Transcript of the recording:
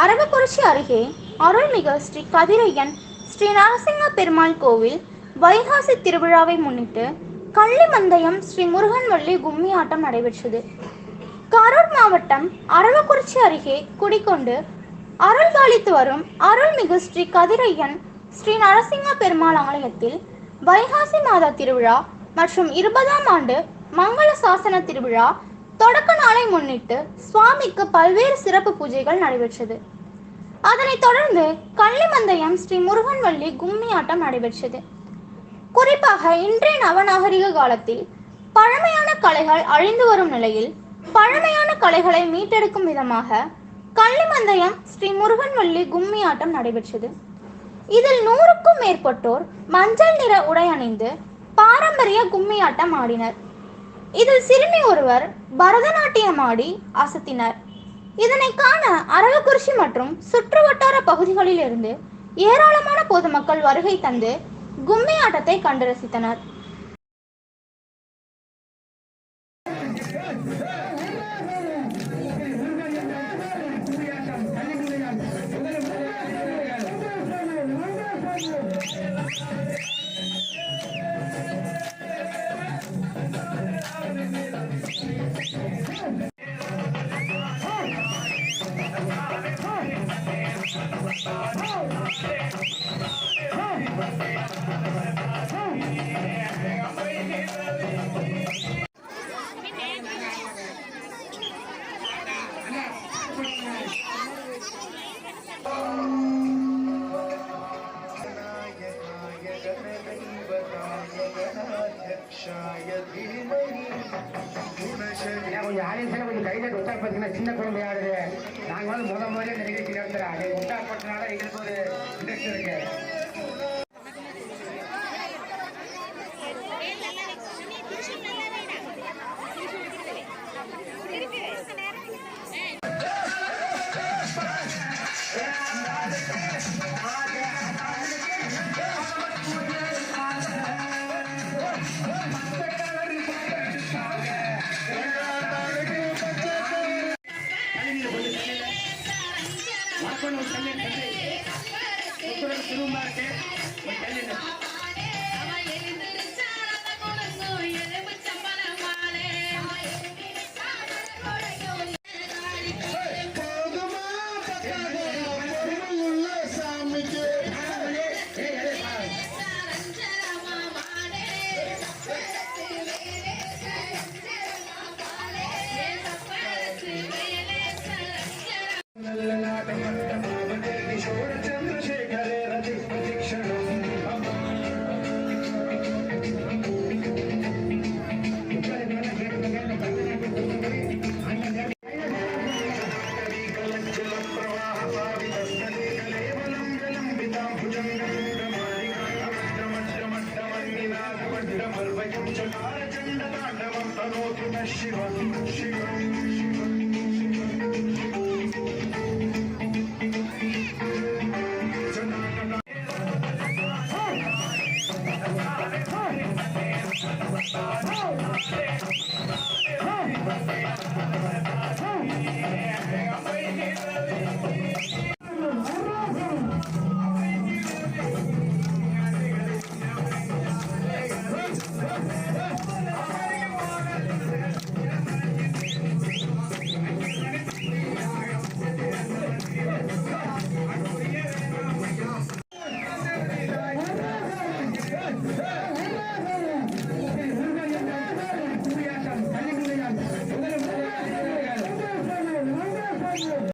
அரவக்குறிச்சி அருகே அருள்மிகு ஸ்ரீ கதிரையன் ஸ்ரீ நரசிங்க பெருமாள் கோவில் வைகாசி திருவிழாவை முன்னிட்டு கள்ளிமந்தயம் ஸ்ரீ முருகன்வள்ளி கும்மி ஆட்டம் நடைபெற்றது. கரூர் மாவட்டம் அரவக்குறிச்சி அருகே குடிக்கொண்டு அருள்காலித்து வரும் அருள்மிகு ஸ்ரீ கதிரையன் ஸ்ரீ நரசிங்க பெருமாள் ஆலயத்தில் வைகாசி மாத திருவிழா மற்றும் 20ஆம் ஆண்டு மங்கள சாசன திருவிழா தொடக்க நாளை முன்னிட்டு சுவாமிக்கு பல்வேறு சிறப்பு பூஜைகள் நடைபெற்றது. அதனைத் தொடர்ந்து கள்ளிமந்தயம் ஸ்ரீ முருகன்வள்ளி கும்மி ஆட்டம் நடைபெற்றது. குறிப்பாக இன்றைய நவநாகரிக காலத்தில் பழமையான கலைகள் அழிந்து வரும் நிலையில் பழமையான கலைகளை மீட்டெடுக்கும் விதமாக கள்ளிமந்தயம் ஸ்ரீ முருகன்வள்ளி கும்மி ஆட்டம் நடைபெற்றது. இதில் 100க்கும் மேற்பட்டோர் மஞ்சள் நிற உடை அணிந்து பாரம்பரிய கும்மி ஆட்டம் ஆடினர். இதில் சிறுமி ஒருவர் பரதநாட்டியம் ஆடி அசத்தினர். இதனை காண அரவக்குறிச்சி மற்றும் சுற்றுவட்டார பகுதிகளில் இருந்து ஏராளமான பொதுமக்கள் வருகை தந்து கும்மி ஆட்டத்தை கண்டு ரசித்தனர். கொஞ்சம் ஆடியன்ஸ்ல கொஞ்சம் கையில உற்சாகப்படுத்தினா சின்ன குழந்தையாடுது. நாங்க வந்து முதல்ல இந்த நிகழ்ச்சி நடத்துறோம். அதை உற்சாகப்படுத்தினால எங்களுக்கு ஒரு இன்ட்ரெஸ்ட் இருக்கு. शिव शिव